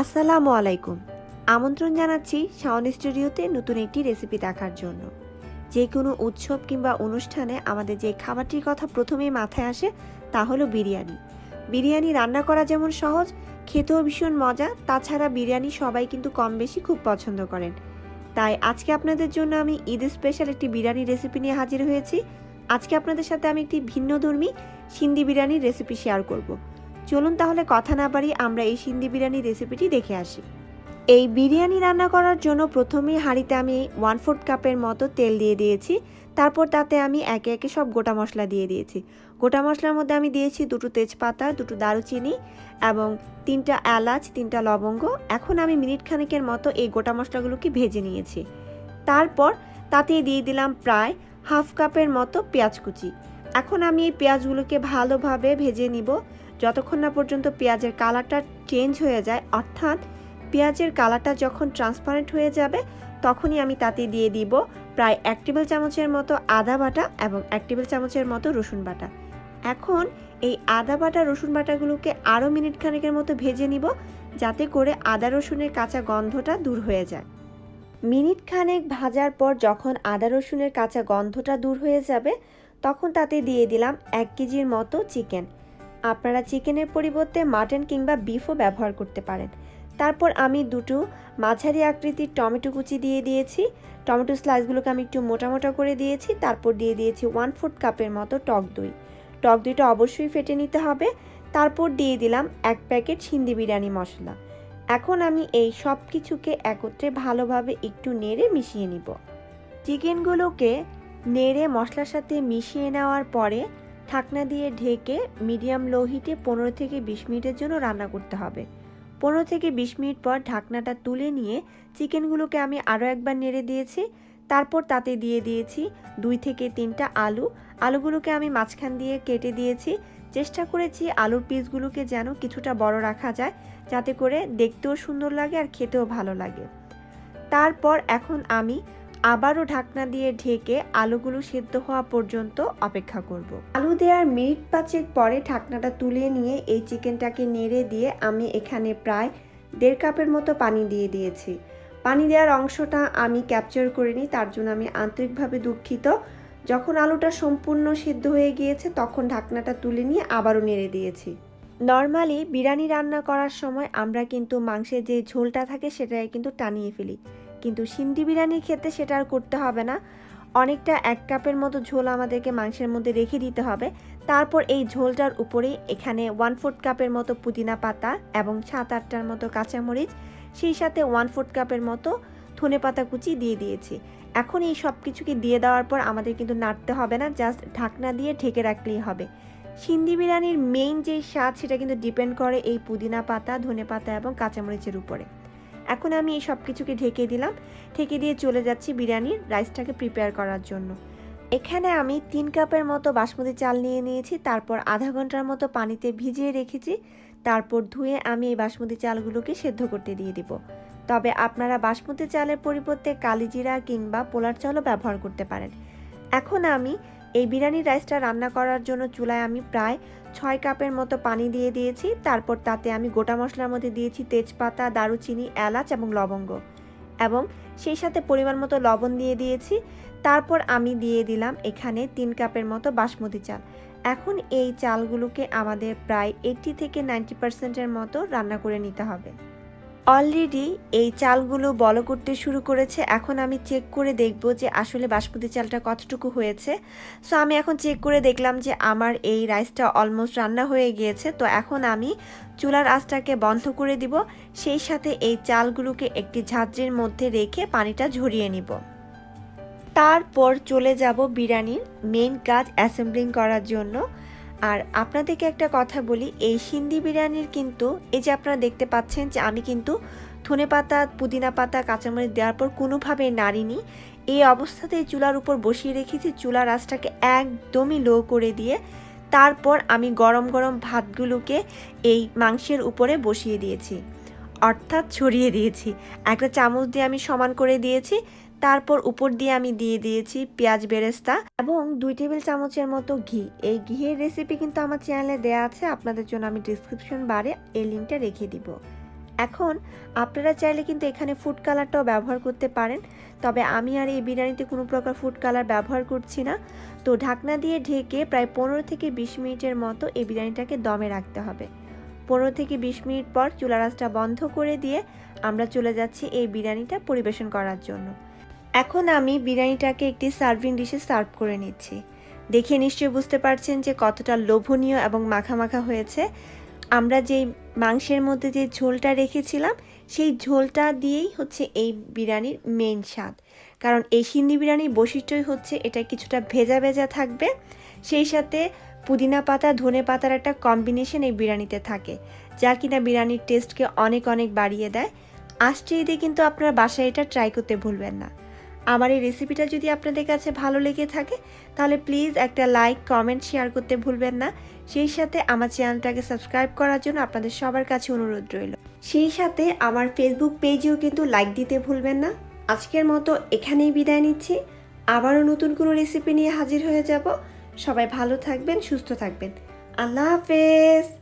আসসালামু আলাইকুম। আমন্ত্রণ জানাচ্ছি শাওন স্টুডিওতে নতুন একটি রেসিপি দেখার জন্য। যে কোনো উৎসব কিংবা অনুষ্ঠানে আমাদের যে খাবারটির কথা প্রথমেই মাথায় আসে তা হলো বিরিয়ানি। বিরিয়ানি রান্না করা যেমন সহজ, খেতেও ভীষণ মজা। তাছাড়া বিরিয়ানি সবাই কিন্তু কম বেশি খুব পছন্দ করেন। তাই আজকে আপনাদের জন্য আমি ঈদ স্পেশাল একটি বিরিয়ানি রেসিপি নিয়ে হাজির হয়েছি। আজকে আপনাদের সাথে আমি একটি ভিন্নধর্মী সিন্ধি বিরিয়ানির রেসিপি শেয়ার করব। চলুন তাহলে কথা না বাড়িয়ে আমরা এই সিন্ধি বিরিয়ানি রেসিপিটি দেখে আসি। এই বিরিয়ানি রান্না করার জন্য প্রথমেই হাঁড়িতে আমি 1/4 কাপের মতো তেল দিয়ে দিয়েছি। তারপর তাতে আমি একে একে সব গোটা মশলা দিয়ে দিয়েছি। গোটা মশলার মধ্যে আমি দিয়েছি 2টো তেজপাতা, 2টো দারুচিনি এবং 3টা এলাচ, 3টা লবঙ্গ। এখন আমি মিনিট খানেকের মতো এই গোটা মশলাগুলোকে ভেজে নিয়েছি। তারপর তাতে দিয়ে দিলাম প্রায় 1/2 কাপের মতো পেঁয়াজ কুচি। এখন আমি এই পেঁয়াজগুলোকে ভালোভাবে ভেজে নিব যতক্ষণ না পর্যন্ত পেঁয়াজের কালারটা চেঞ্জ হয়ে যায়, অর্থাৎ পেঁয়াজের কালারটা যখন ট্রান্সপারেন্ট হয়ে যাবে তখনই আমি তাতে দিয়ে দিব প্রায় 1 টেবিল চামচের মতো আদা বাটা এবং 1 টেবিল চামচের মতো রসুন বাটা। এখন এই আদা বাটা রসুন বাটাগুলোকে আরও মিনিট খানেকের মতো ভেজে নিব যাতে করে আদা রসুনের কাঁচা গন্ধটা দূর হয়ে যায়। মিনিট খানেক ভাজার পর যখন আদা রসুনের কাঁচা গন্ধটা দূর হয়ে যাবে তখন তাতে দিয়ে দিলাম 1 কেজির মতো চিকেন। আপনারা চিকেনের পরিবর্তে মাটন কিংবা বিফও ব্যবহার করতে পারেন। তারপর আমি 2টো মাঝারি আকৃতির টমেটো কুচি দিয়ে দিয়েছি। টমেটো স্লাইসগুলোকে আমি একটু মোটা মোটা করে দিয়েছি। তারপর দিয়ে দিয়েছি 1/4 কাপের মতো টক দই। টক দইটা অবশ্যই ফেটে নিতে হবে। তারপর দিয়ে দিলাম 1 প্যাকেট সিন্ধি বিরিয়ানি মশলা। এখন আমি এই সব কিছুকে একত্রে ভালোভাবে একটু নেড়ে মিশিয়ে নিব। চিকেনগুলোকে নেড়ে মশলার সাথে মিশিয়ে নেওয়ার পরে ঢাকনা দিয়ে ঢেকে মিডিয়াম লো হিটে 15 থেকে 20 মিনিটের জন্য রান্না করতে হবে। 15 থেকে 20 মিনিট পর ঢাকনাটা তুলে নিয়ে চিকেনগুলোকে আমি আরও একবার নেড়ে দিয়েছি। তারপর তাতে দিয়ে দিয়েছি 2 থেকে 3টা আলু। আলুগুলোকে আমি মাঝখান দিয়ে কেটে দিয়েছি। চেষ্টা করেছি আলুর পিসগুলোকে যেন কিছুটা বড় রাখা যায়, যাতে করে দেখতেও সুন্দর লাগে আর খেতেও ভালো লাগে। তারপর এখন আমি আবারও ঢাকনা দিয়ে ঢেকে আলুগুলো সিদ্ধ হওয়া পর্যন্ত অপেক্ষা করব। আলু দেওয়ার মিনিট 5 পরে ঢাকনাটা তুলে নিয়ে এই চিকেনটাকে নেড়ে দিয়ে আমি এখানে প্রায় 1.5 কাপের মতো পানি দিয়ে দিয়েছি। পানি দেওয়ার অংশটা আমি ক্যাপচার করিনি, তার জন্য আমি আন্তরিকভাবে দুঃখিত। যখন আলুটা সম্পূর্ণ সিদ্ধ হয়ে গিয়েছে তখন ঢাকনাটা তুলে নিয়ে আবারও নেড়ে দিয়েছি। নর্মালি বিরিয়ানি রান্না করার সময় আমরা কিন্তু মাংসের যে ঝোলটা থাকে সেটাই কিন্তু টানিয়ে ফেলি, কিন্তু সিন্ধি বিরিয়ানির ক্ষেত্রে সেটা আর করতে হবে না। অনেকটা 1 কাপের মতো ঝোল আমাদেরকে মাংসের মধ্যে রেখে দিতে হবে। তারপর এই ঝোলটার উপরেই এখানে 1/4 কাপের মতো পুদিনা পাতা এবং 7-8টার মতো কাঁচামরিচ, সেই সাথে 1/4 কাপের মতো ধনেপাতা কুচি দিয়ে দিয়েছি। এখন এই সব কিছুকে দিয়ে দেওয়ার পর আমাদের কিন্তু নাড়তে হবে না, জাস্ট ঢাকনা দিয়ে ঢেকে রাখলেই হবে। সিন্ধি বিরিয়ানির মেইন যে স্বাদ সেটা কিন্তু ডিপেন্ড করে এই পুদিনা পাতা, ধনেপাতা এবং কাঁচামরিচের উপরে। এখন আমি এই সব কিছুকে ঢেকে দিলাম। ঢেকে দিয়ে চলে যাচ্ছি বিরিয়ানির রাইসটাকে প্রিপেয়ার করার জন্য। এখানে আমি 3 কাপের মতো বাসমতি চাল নিয়ে নিয়েছি। তারপর আধা ঘন্টার মতো পানিতে ভিজিয়ে রেখেছি। তারপর ধুয়ে আমি এই বাসমতি চালগুলোকে সেদ্ধ করতে দিয়ে দিব। তবে আপনারা বাসমতি চালের পরিবর্তে কালিজিরা কিংবা পোলার চালও ব্যবহার করতে পারেন। এখন আমি এই বিরিয়ানি রাইসটা রান্না করার জন্য চুলায় আমি প্রায় 6 কাপের মতো পানি দিয়ে দিয়েছি। তারপর তাতে আমি গোটা মশলার মধ্যে দিয়েছি তেজপাতা, দারুচিনি, এলাচ এবং লবঙ্গ, এবং সেই সাথে পরিমাণ মতো লবণ দিয়ে দিয়েছি। তারপর আমি দিয়ে দিলাম এখানে 3 কাপের মতো বাসমতি চাল। এখন এই চালগুলোকে আমাদের প্রায় 80 থেকে 90% মতো রান্না করে নিতে হবে। অলরেডি এই চালগুলো বলো করতে শুরু করেছে। এখন আমি চেক করে দেখব যে আসলে বাসমতি চালটা কতটুকু হয়েছে। সো আমি এখন চেক করে দেখলাম যে আমার এই রাইসটা অলমোস্ট রান্না হয়ে গিয়েছে। তো এখন আমি চুলার আঁচটাকে বন্ধ করে দিব, সেই সাথে এই চালগুলোকে একটি ঝাঁঝরির মধ্যে রেখে পানিটা ঝরিয়ে নিব। তারপর চলে যাব বিরিয়ানির মেইন কাজ অ্যাসেম্বলিং করার জন্য। আর আপনাদেরকে একটা কথা বলি, এই সিন্ধি বিরিয়ানির কিন্তু এই যে আপনারা দেখতে পাচ্ছেন যে আমি কিন্তু ধনেপাতা, পুদিনা পাতা, কাঁচামরিচ দেওয়ার পর কোনোভাবেই নাড়িনি। এই অবস্থাতেই চুলার উপর বসিয়ে রেখেছি। চুলার আঁচটাকে একদমই লো করে দিয়ে তারপর আমি গরম গরম ভাতগুলোকে এই মাংসের উপরে বসিয়ে দিয়েছি, অর্থাৎ ছড়িয়ে দিয়েছি। একটা চামচ দিয়ে আমি সমান করে দিয়েছি। তারপর উপর দিয়ে আমি দিয়ে দিয়েছি পেঁয়াজ বেরেস্তা এবং 2 টেবিল চামচের মতো ঘি। এই ঘিয়ের রেসিপি কিন্তু আমার চ্যানেলে দেয়া আছে, আপনাদের জন্য আমি ডিসক্রিপশন বারে এই লিঙ্কটা রেখে দিব। এখন আপনারা চাইলে কিন্তু এখানে ফুড কালারটাও ব্যবহার করতে পারেন, তবে আমি আর এই বিরিয়ানিতে কোনো প্রকার ফুড কালার ব্যবহার করছি না। তো ঢাকনা দিয়ে ঢেকে প্রায় 15 থেকে 20 মিনিটের মতো এই বিরিয়ানিটাকে দমে রাখতে হবে। 15 থেকে 20 মিনিট পর চুলার আঁচটা বন্ধ করে দিয়ে আমরা চলে যাচ্ছি এই বিরিয়ানিটা পরিবেশন করার জন্য। এখন আমি বিরিয়ানিটাকে একটি সার্ভিং ডিশে সার্ভ করে নিচ্ছি। দেখে নিশ্চয়ই বুঝতে পারছেন যে কতটা লোভনীয় এবং মাখা মাখা হয়েছে। আমরা যেই মাংসের মধ্যে যে ঝোলটা রেখেছিলাম সেই ঝোলটা দিয়েই হচ্ছে এই বিরিয়ানির মেইন স্বাদ। কারণ এই সিন্ধি বিরিয়ানির বৈশিষ্ট্যই হচ্ছে এটা কিছুটা ভেজা ভেজা থাকবে, সেই সাথে পুদিনা পাতা ধনে পাতার একটা কম্বিনেশন এই বিরিয়ানিতে থাকে, যা কিনা বিরিয়ানির টেস্টকে অনেক অনেক বাড়িয়ে দেয়। আসছে ঈদে কিন্তু আপনারা বাসায় এটা ট্রাই করতে ভুলবেন না। আমার এই রেসিপিটা যদি আপনাদের কাছে ভালো লেগে থাকে তাহলে প্লিজ একটা লাইক কমেন্ট শেয়ার করতে ভুলবেন না। সেই সাথে আমার চ্যানেলটাকে সাবস্ক্রাইব করার জন্য আপনাদের সবার কাছে অনুরোধ রইল। সেই সাথে আমার ফেসবুক পেজেও কিন্তু লাইক দিতে ভুলবেন না। আজকের মতো এখানেই বিদায় নিচ্ছি। আবারও নতুন কোনো রেসিপি নিয়ে হাজির হয়ে যাব। সবাই ভালো থাকবেন, সুস্থ থাকবেন। আল্লাহ হাফেজ।